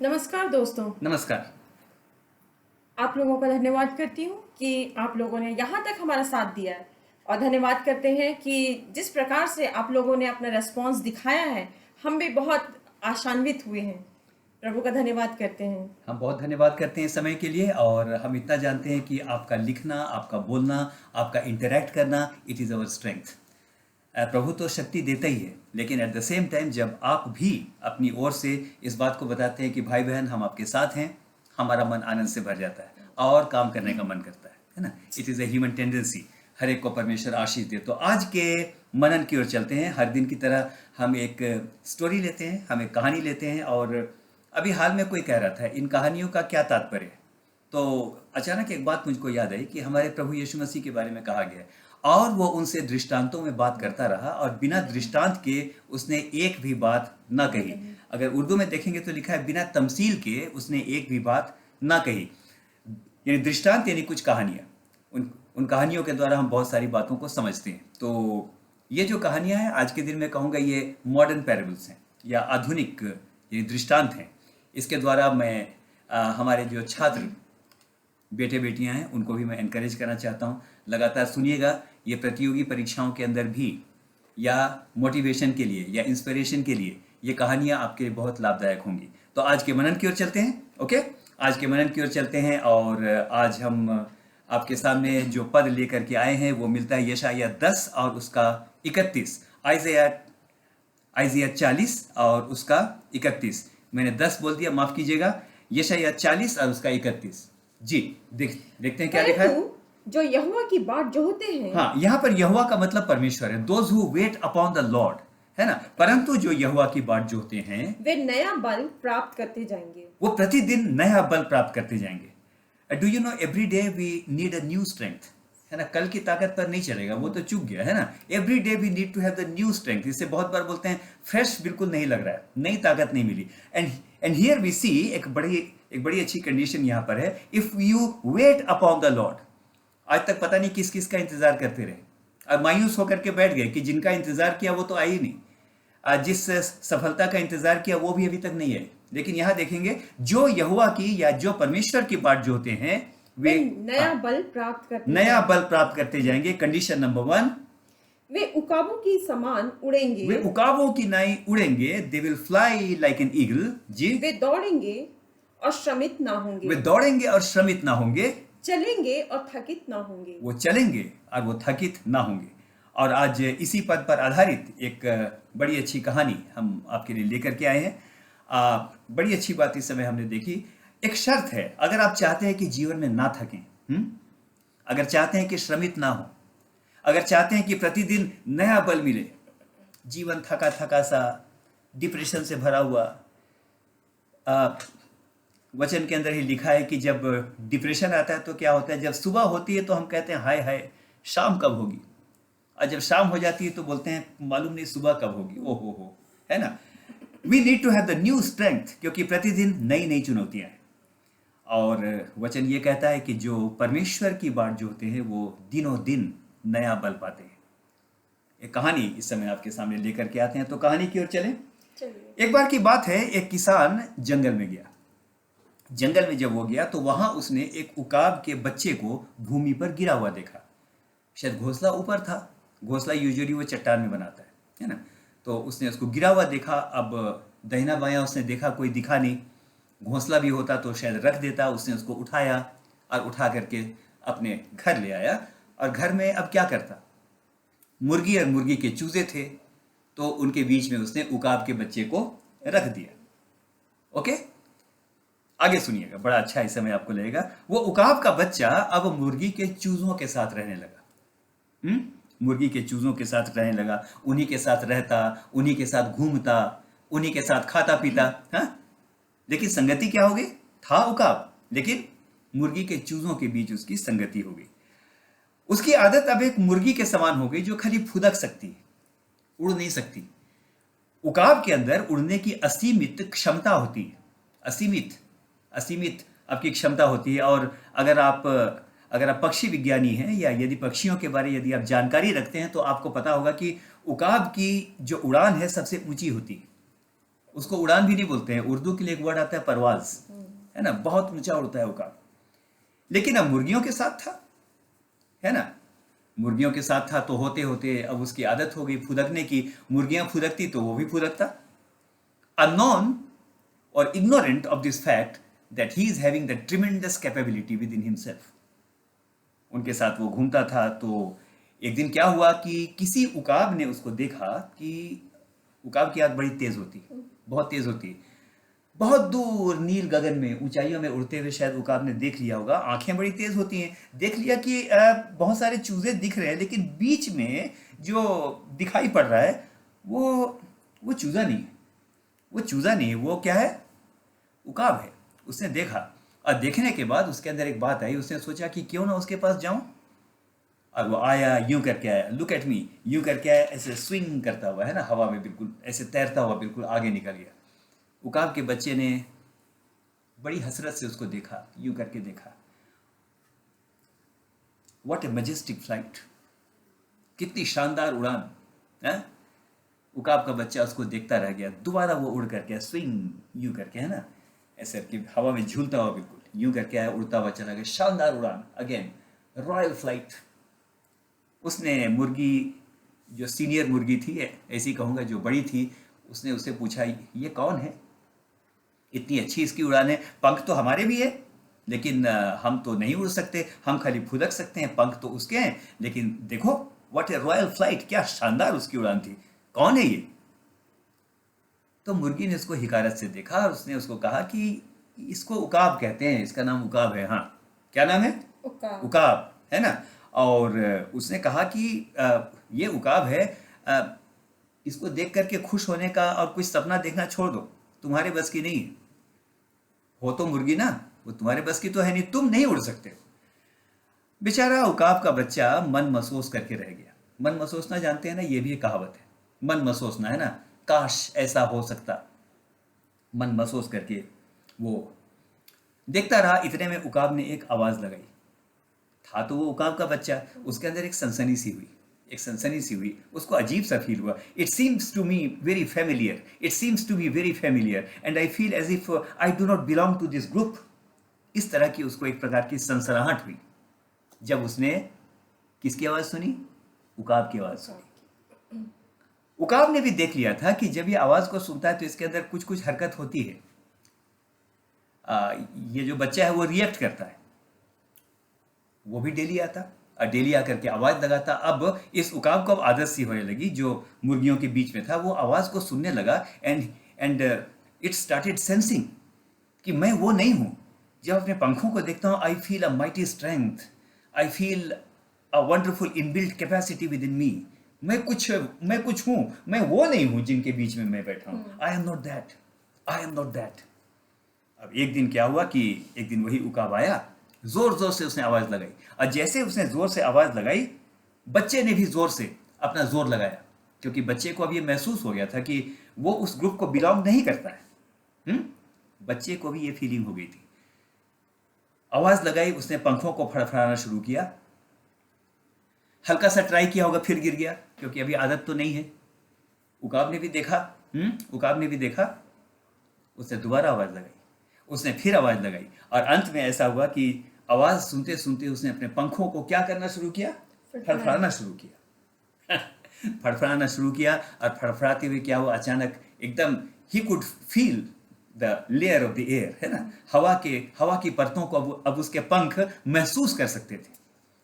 नमस्कार दोस्तों। नमस्कार। आप लोगों का धन्यवाद करती हूँ कि आप लोगों ने यहाँ तक हमारा साथ दिया है और धन्यवाद करते हैं कि जिस प्रकार से आप लोगों ने अपना रिस्पॉन्स दिखाया है, हम भी बहुत आशान्वित हुए हैं। प्रभु का धन्यवाद करते हैं। हम बहुत धन्यवाद करते हैं समय के लिए और हम इतना जानते हैं कि आपका लिखना, आपका बोलना, आपका इंटरैक्ट करना, इट इज़ आवर स्ट्रेंथ। प्रभु तो शक्ति देता ही है, लेकिन एट द सेम टाइम जब आप भी अपनी ओर से इस बात को बताते हैं कि भाई बहन हम आपके साथ हैं, हमारा मन आनंद से भर जाता है और काम करने का मन करता है ना। It is a human tendency. हर एक को परमेश्वर आशीष दे। तो आज के मनन की ओर चलते हैं। हर दिन की तरह हम एक स्टोरी लेते हैं, हम एक कहानी लेते हैं। और अभी हाल में कोई कह रहा था इन कहानियों का क्या तात्पर्य है, तो अचानक एक बात मुझको याद आई कि हमारे प्रभु यीशु मसीह के बारे में कहा गया है, और वो उनसे दृष्टांतों में बात करता रहा और बिना दृष्टांत के उसने एक भी बात ना कही। अगर उर्दू में देखेंगे तो लिखा है बिना तमसील के उसने एक भी बात ना कही। यानी दृष्टांत यानी कुछ कहानियां, उन उन कहानियों के द्वारा हम बहुत सारी बातों को समझते हैं। तो ये जो कहानियां हैं आज के दिन में कहूँगा ये मॉडर्न पैराबल्स हैं या आधुनिक ये दृष्टांत हैं। इसके द्वारा मैं हमारे जो छात्र बेटे बेटियां हैं उनको भी मैं एनकरेज करना चाहता हूँ। लगातार सुनिएगा, ये प्रतियोगी परीक्षाओं के अंदर भी या मोटिवेशन के लिए या इंस्पिरेशन के लिए ये कहानियां आपके लिए बहुत लाभदायक होंगी। तो आज के मनन की ओर चलते हैं। ओके, आज के मनन की ओर चलते हैं और आज हम आपके सामने जो पद लेकर के आए हैं वो मिलता है यशायाह 10 और उसका 31, आइज़िया 40 और उसका 31। मैंने 10 बोल दिया, माफ कीजिएगा। यशायाह 40 और उसका 31। जी, देखते हैं क्या लिखा है। परंतु जो यहोवा की बाट जोहते हैं, हाँ, यहाँ पर यहोवा का मतलब परमेश्वर है। Those who weight upon the Lord, है ना। परंतु जो यहोवा की बाट जोहते हैं वे नया बल प्राप्त करते जाएंगे। वो प्रतिदिन नया बल प्राप्त करते जाएंगे। Do you know every day we need a new strength, है ना। कल की ताकत पर नहीं चलेगा, वो तो चूक गया, है ना। Every day we need to have the new strength. इससे बहुत बार बोलते हैं फ्रेश बिल्कुल नहीं लग रहा है, नई ताकत नहीं मिली। एंड हियर वी सी एक बड़ी अच्छी कंडीशन यहाँ पर है, if you weight upon the Lord. आज तक पता नहीं किस किस का इंतजार करते रहे, अब मायूस होकर के बैठ गए कि जिनका इंतजार किया वो तो आई नहीं। आज जिस सफलता का इंतजार किया वो भी अभी तक नहीं आई। लेकिन यहां देखेंगे जो यहोवा की या जो परमेश्वर की बाट जोते हैं वे नया बल प्राप्त करते नया बल प्राप्त करते जाएंगे। कंडीशन नंबर 1, वे उकाबों की समान उड़ेंगे। वे उकाबों की नाई उड़ेंगे। They will fly like an eagle. जी, वे दौड़ेंगे और श्रमित ना होंगे। वे दौड़ेंगे और श्रमित ना होंगे। चलेंगे और थकित ना होंगे। वो चलेंगे और वो थकित ना होंगे। और आज इसी पद पर आधारित एक बड़ी अच्छी कहानी हम आपके लिए लेकर के आए हैं। बड़ी अच्छी बात इस समय हमने देखी। एक शर्त है, अगर आप चाहते हैं कि जीवन में ना थकें, अगर चाहते हैं कि श्रमित ना हो, अगर चाहते हैं कि प्रतिदिन नया बल मिले, जीवन थका थका सा, डिप्रेशन से भरा हुआ, वचन के अंदर ही लिखा है कि जब डिप्रेशन आता है तो क्या होता है, जब सुबह होती है तो हम कहते हैं हाय हाय शाम कब होगी, और जब शाम हो जाती है तो बोलते हैं मालूम नहीं सुबह कब होगी। ओ हो, है ना। We need to have the new strength, क्योंकि प्रतिदिन नई नई चुनौतियां हैं। और वचन ये कहता है कि जो परमेश्वर की बाट जो होते हैं वो दिनों दिन नया बल पाते हैं। एक कहानी इस समय आपके सामने लेकर के आते हैं, तो कहानी की ओर चलें। एक बार की बात है, एक किसान जंगल में गया। जंगल में जब वो गया तो वहां उसने एक उकाब के बच्चे को भूमि पर गिरा हुआ देखा। शायद घोंसला ऊपर था, घोंसला यूजुअली वो चट्टान में बनाता है ना। तो उसने उसको गिरा हुआ देखा। अब दाहिना बायां उसने देखा, कोई दिखा नहीं। घोंसला भी होता तो शायद रख देता। उसने उसको उठाया और उठा करके अपने घर ले आया। और घर में अब क्या करता, मुर्गी और मुर्गी के चूजे थे, तो उनके बीच में उसने उकाब के बच्चे को रख दिया। ओके, आगे सुनिएगा, बड़ा अच्छा इस समय आपको लगेगा। वो उकाब का बच्चा अब मुर्गी के चूजों के साथ रहने लगा। मुर्गी के चूजों के साथ रहने लगा, उन्हीं के साथ रहता, उन्हीं के साथ घूमता, उन्हीं के साथ खाता पीता। हाँ, लेकिन संगति क्या हो गई, था उकाब, लेकिन मुर्गी के चूजों के बीच उसकी संगति हो गई। उसकी आदत अब एक मुर्गी के समान हो गई जो खाली फुदक सकती है, उड़ नहीं सकती। उकाब के अंदर उड़ने की असीमित क्षमता होती है। असीमित असीमित आपकी क्षमता होती है। और अगर आप पक्षी विज्ञानी हैं या यदि पक्षियों के बारे यदि आप जानकारी रखते हैं तो आपको पता होगा कि उकाब की जो उड़ान है सबसे ऊंची होती है। उसको उड़ान भी नहीं बोलते हैं, उर्दू के लिए एक वर्ड आता है परवाज, है ना, बहुत ऊंचा उड़ता है उकाब। लेकिन अब मुर्गियों के साथ था, है ना, मुर्गियों के साथ था तो होते होते अब उसकी आदत हो गई फुदकने की, मुर्गियां फुदकती तो वो भी फुदकता, unknown or ignorant of this fact that he is having the tremendous capability within himself। उनके साथ वो घूमता था तो एक दिन क्या हुआ कि किसी उकाब ने उसको देखा कि उकाब की आंख बड़ी तेज होती है, बहुत तेज होती है, बहुत दूर नील गगन में ऊंचाइयों में उड़ते हुए शायद उकाब ने देख लिया होगा, आंखें बड़ी तेज होती हैं, देख लिया कि बहुत सारे चूजे दिख रहे हैं लेकिन बीच में जो दिखाई पड़ रहा है वो चूजा नहीं है, वो चूजा नहीं है, वो क्या है, उकाब है। उसने देखा और देखने के बाद उसके अंदर एक बात आई, उसने सोचा कि क्यों ना उसके पास जाऊं, और वो आया, यूं करके आया, लुक एट मी, यूं करके आया, ऐसे स्विंग करता हुआ, है ना, हवा में बिल्कुल ऐसे तैरता हुआ बिल्कुल आगे निकल गया। उकाब के बच्चे ने बड़ी हसरत से उसको देखा, यूं करके देखा। व्हाट ए मैजेस्टिक फ्लाइट, कितनी शानदार उड़ान है। उकाब का बच्चा उसको देखता रह गया, दोबारा वो उड़ करके स्विंग यूं करके, है ना, ऐसे कि हवा में झूलता हुआ बिल्कुल यूं करके आया, उड़ता हुआ चला गया, शानदार उड़ान, अगेन रॉयल फ्लाइट। उसने मुर्गी, जो सीनियर मुर्गी थी, ऐसी कहूँगा जो बड़ी थी, उसने उससे पूछा ये कौन है, इतनी अच्छी इसकी उड़ान है, पंख तो हमारे भी है लेकिन हम तो नहीं उड़ सकते, हम खाली फुदक सकते हैं, पंख तो उसके हैं, लेकिन देखो व्हाट ए रॉयल फ्लाइट, क्या शानदार उसकी उड़ान थी, कौन है ये। तो मुर्गी ने उसको हिकारत से देखा और उसने उसको कहा कि इसको उकाब कहते हैं, इसका नाम उकाब है। हाँ, क्या नाम है, उकाब, है ना। और उसने कहा कि ये उकाब है, इसको देख करके खुश होने का और कुछ सपना देखना छोड़ दो, तुम्हारे बस की नहीं है, हो तो मुर्गी ना, वो तुम्हारे बस की तो है नहीं, तुम नहीं उड़ सकते। बेचारा उकाब का बच्चा मन महसूस करके रह गया। मन महसूसना जानते हैं ना, ये भी एक कहावत है, मन महसूसना, है ना, काश ऐसा हो सकता। मन महसूस करके वो देखता रहा, इतने में उकाब ने एक आवाज लगाई। था तो वो उकाब का बच्चा, उसके अंदर एक सनसनी सी हुई, एक सनसनी सी हुई, उसको अजीब सा फील हुआ। It seems to me very familiar, it seems to be very familiar and I feel as if I do not belong to this group. इस तरह की उसको एक प्रकार की सनसनाहट हुई जब उसने किसकी आवाज सुनी, उकाब की आवाज सुनी। उकाब ने भी देख लिया था कि जब ये आवाज को सुनता है तो इसके अंदर कुछ कुछ हरकत होती है, ये जो बच्चा है वो रिएक्ट करता है। वो भी डेली आता और डेली आकर के आवाज लगाता। अब इस उकाब को अब आदत सी होने लगी, जो मुर्गियों के बीच में था वो आवाज को सुनने लगा एंड इट स्टार्टेड सेंसिंग कि मैं वो नहीं हूं। जब अपने पंखों को देखता हूं, I feel a mighty strength, I feel a wonderful inbuilt capacity within me. मैं कुछ हूं, मैं वो नहीं हूं जिनके बीच में मैं बैठा हूं। I am not that, I am not that. अब एक दिन क्या हुआ कि एक दिन वही उकाब आया, जोर जोर से उसने आवाज लगाई, और जैसे उसने जोर से आवाज लगाई, बच्चे ने भी जोर से अपना जोर लगाया, क्योंकि बच्चे को अब ये महसूस हो गया था कि वो उस ग्रुप को बिलोंग नहीं करता है। बच्चे को भी ये फीलिंग हो गई थी। आवाज लगाई, उसने पंखों को फड़फड़ाना शुरू किया, हल्का सा ट्राई किया होगा, फिर गिर गया, क्योंकि अभी आदत तो नहीं है। उकाब ने भी देखा, उकाब ने भी देखा, उसने दोबारा आवाज लगाई, उसने फिर आवाज लगाई, और अंत में ऐसा हुआ कि आवाज सुनते सुनते उसने अपने पंखों को क्या करना शुरू किया, फड़फड़ाना शुरू किया। फड़फड़ाना शुरू किया, और फड़फड़ाते हुए क्या हुआ, अचानक एकदम ही could feel the layer of the air, है ना, हवा की परतों को अब उसके पंख महसूस कर सकते थे,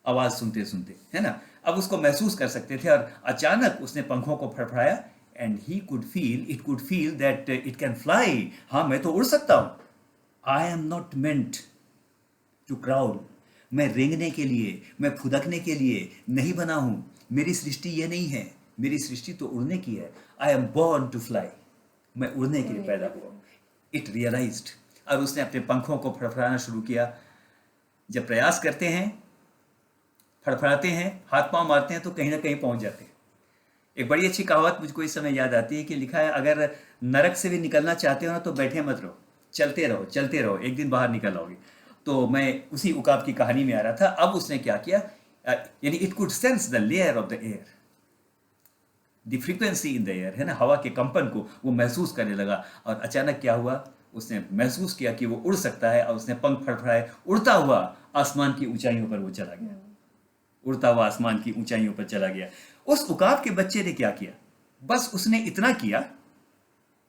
आवाज सुनते सुनते, है ना, अब उसको महसूस कर सकते थे। और अचानक उसने पंखों को फड़फड़ाया and he could feel that it can fly. हाँ, मैं तो उड़ सकता हूं। I am not meant to crawl, मैं रेंगने के लिए, मैं फुदकने के लिए नहीं बना हूं। मेरी सृष्टि ये नहीं है, मेरी सृष्टि तो उड़ने की है। I am born to fly, मैं उड़ने के लिए पैदा हुआ। इट रियलाइज्ड, और उसने अपने पंखों को फड़फड़ाना शुरू किया। जब प्रयास करते हैं, फड़फड़ाते हैं, हाथ पांव मारते हैं, तो कहीं ना कहीं पहुंच जाते हैं। एक बड़ी अच्छी कहावत मुझको इस समय याद आती है कि लिखा है, अगर नरक से भी निकलना चाहते हो ना तो बैठे मत रहो, चलते रहो, एक दिन बाहर निकल आओगे। तो मैं उसी उकाब की कहानी में आ रहा था। अब उसने क्या किया, यानी it could sense the layer of the air, the frequency in the air, है ना, हवा के कंपन को वो महसूस करने लगा। और अचानक क्या हुआ, उसने महसूस किया कि वो उड़ सकता है और उसने पंख फड़फड़ाए, उड़ता हुआ आसमान की ऊंचाइयों पर वो चला गया, उड़ता हुआ आसमान की ऊंचाइयों पर चला गया। उस उकाब के बच्चे ने क्या किया, बस उसने इतना किया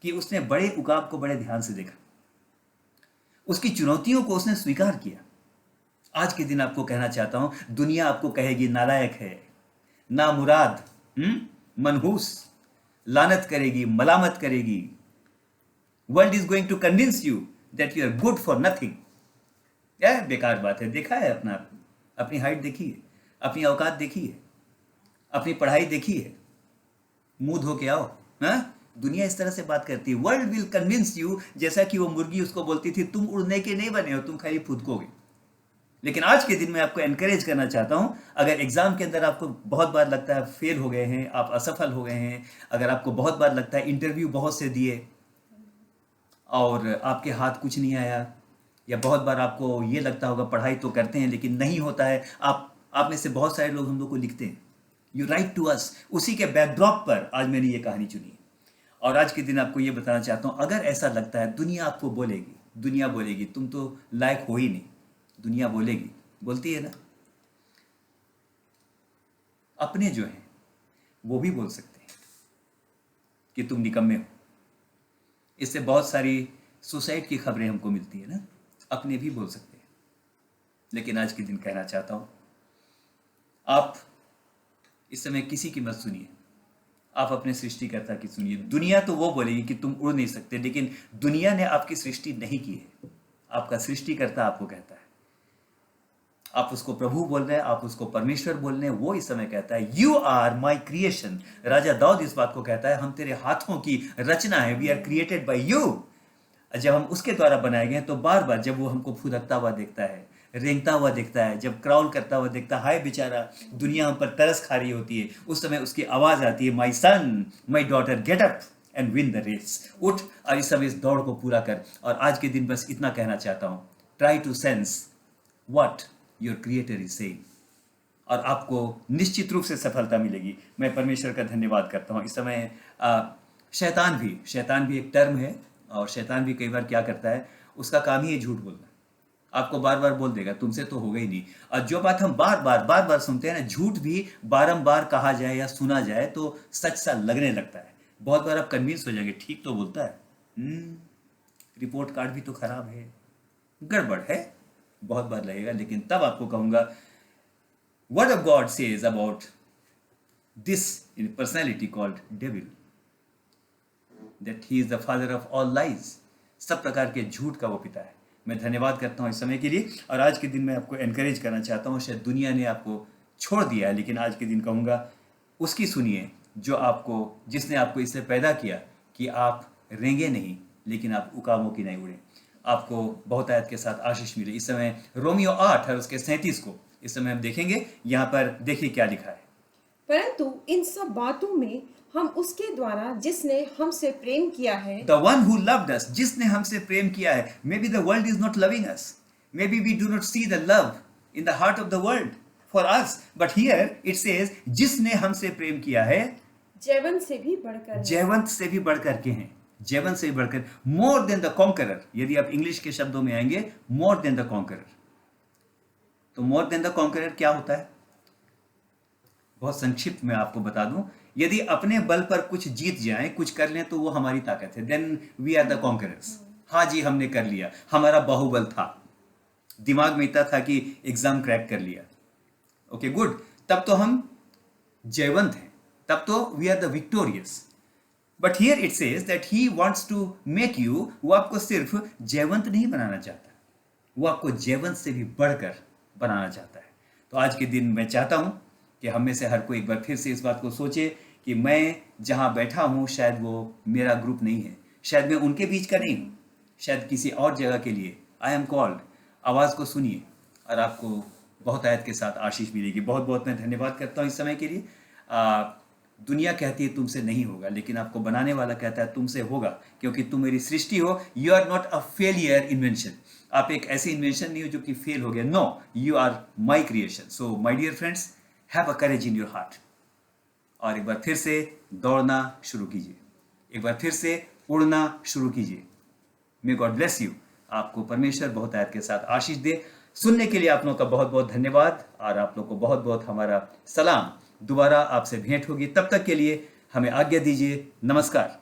कि उसने बड़े उकाब को बड़े ध्यान से देखा, उसकी चुनौतियों को उसने स्वीकार किया। आज के दिन आपको कहना चाहता हूं, दुनिया आपको कहेगी नालायक है, नामुराद, मनहूस, लानत करेगी, मलामत करेगी। World is going to convince you that you are good for nothing. यह बेकार बात है। देखा है अपनी हाइट देखी है, अपनी औकात देखी है, अपनी पढ़ाई देखी है, मुंह धो के आओ। हाँ, दुनिया इस तरह से बात करती है। वर्ल्ड विल कन्विंस यू, जैसा कि वो मुर्गी उसको बोलती थी, तुम उड़ने के नहीं बने हो, तुम खाली फुदकोगे। लेकिन आज के दिन मैं आपको एनकरेज करना चाहता हूं, अगर एग्जाम के अंदर आपको बहुत बार लगता है फेल हो गए हैं, आप असफल हो गए हैं, अगर आपको बहुत बार लगता है इंटरव्यू बहुत से दिए और आपके हाथ कुछ नहीं आया, या बहुत बार आपको ये लगता होगा पढ़ाई तो करते हैं लेकिन नहीं होता है, आप में से बहुत सारे लोग हम लोग को लिखते हैं, यू राइट टू अस। उसी के बैकड्रॉप पर आज मैंने ये कहानी चुनी और आज के दिन आपको ये बताना चाहता हूं, अगर ऐसा लगता है, दुनिया आपको बोलेगी, दुनिया बोलेगी तुम तो लायक हो ही नहीं, दुनिया बोलेगी, बोलती है ना, अपने जो हैं वो भी बोल सकते हैं कि तुम निकम्मे हो। इससे बहुत सारी सुसाइड की खबरें हमको मिलती है ना, अपने भी बोल सकते हैं। लेकिन आज के दिन कहना चाहता हूं, आप इस समय किसी की मत सुनिए, आप अपने सृष्टिकर्ता की सुनिए। दुनिया तो वो बोलेगी कि तुम उड़ नहीं सकते, लेकिन दुनिया ने आपकी सृष्टि नहीं की है, आपका सृष्टिकर्ता आपको कहता है। आप उसको प्रभु बोल रहे हैं, आप उसको परमेश्वर बोल रहे हैं, वो इस समय कहता है यू आर माई क्रिएशन। राजा दाऊद इस बात को कहता है, हम तेरे हाथों की रचना है, we are created by you. जब हम उसके द्वारा बनाए गए हैं, तो बार बार जब वो हमको फुदकता हुआ देखता है, रेंगता हुआ देखता है, जब क्राउल करता हुआ देखता है, हाय बेचारा दुनिया हम पर तरस खा रही होती है, उस समय उसकी आवाज आती है, my son my daughter get up and win the race. उठ और इस समय इस दौड़ को पूरा कर। और आज के दिन बस इतना कहना चाहता हूं, try to sense what your creator is saying, और आपको निश्चित रूप से सफलता मिलेगी। मैं परमेश्वर का धन्यवाद करता हूं। इस समय शैतान भी एक टर्म है, और शैतान भी कई बार क्या करता है, उसका काम ही है झूठ बोलना। आपको बार बार बोल देगा तुमसे तो होगा ही नहीं। और जो बात हम बार बार सुनते हैं ना, झूठ भी बारंबार कहा जाए या सुना जाए तो सच सा लगने लगता है। बहुत बार आप कन्विंस हो जाएंगे, ठीक तो बोलता है, रिपोर्ट कार्ड भी तो खराब है, गड़बड़ है, बहुत बार लगेगा। लेकिन तब आपको कहूंगा, word of God says about this in personality called devil, that he is the father of all lies. सब प्रकार के झूठ का वो पिता है। मैं धन्यवाद करता हूं इस समय के लिए, और आज के दिन मैं आपको एनकरेज करना चाहता हूं। शायद दुनिया ने आपको छोड़ दिया है, लेकिन आज के दिन कहूंगा उसकी सुनिए जिसने आपको इससे पैदा किया कि आप रेंगे नहीं, लेकिन आप उकाबों की नहीं उड़े। आपको बहुत आयत के साथ आशीष मिले। इस समय रोमियो 8 और उसके 37 को इस समय हम देखेंगे। यहाँ पर देखिए क्या लिखा है, परंतु इन सब बातों में हम उसके द्वारा जिसने हमसे प्रेम किया है, the one who loved us, जिसने हमसे प्रेम किया है। May be the world is not loving us, may be we do not see the love in the heart of the world for us, but here it says जिसने हमसे प्रेम किया है, जैवंत से भी बढ़कर है। जैवंत से भी बढ़कर के हैं, जैवंत से भी बढ़कर, मोर देन द कॉन्करर। यदि आप इंग्लिश के शब्दों में आएंगे, मोर देन द कॉन्करर। तो मोर देन द कॉन्करर क्या होता है, बहुत संक्षिप्त में आपको बता दूं। यदि अपने बल पर कुछ जीत जाएं, कुछ कर लें, तो वो हमारी ताकत है, then we are the conquerors. हाँ जी, हमने कर लिया, हमारा बाहुबल था, दिमाग में इतना था कि एग्जाम क्रैक कर लिया, ओके गुड, तब तो हम जयवंत हैं, तब तो we are the victorious. But here it says that he wants to make you, वो आपको सिर्फ जयवंत नहीं बनाना चाहता, वो आपको जयवंत से भी बढ़कर बनाना चाहता है। तो आज के दिन मैं चाहता हूं कि हम में से हर कोई एक बार फिर से इस बात को सोचे कि मैं जहां बैठा हूं, शायद वो मेरा ग्रुप नहीं है, शायद मैं उनके बीच का नहीं हूं, शायद किसी और जगह के लिए आई एम कॉल्ड। आवाज को सुनिए और आपको बहुत आयत के साथ आशीष मिलेगी। बहुत बहुत मैं धन्यवाद करता हूं इस समय के लिए। दुनिया कहती है तुमसे नहीं होगा, लेकिन आपको बनाने वाला कहता है तुमसे होगा, क्योंकि तुम मेरी सृष्टि हो। You are not a failure invention, आप एक ऐसी इन्वेंशन नहीं हो जो कि फेल हो गया, no, you are my creation. So my dear friends, have a courage in your heart, और एक बार फिर से दौड़ना शुरू कीजिए, एक बार फिर से उड़ना शुरू कीजिए। May God bless you. आपको परमेश्वर बहुत आयत के साथ आशीष दे। सुनने के लिए आप लोगों का बहुत बहुत धन्यवाद और आप लोगों को बहुत बहुत हमारा सलाम। दोबारा आपसे भेंट होगी, तब तक के लिए हमें आज्ञा दीजिए। नमस्कार।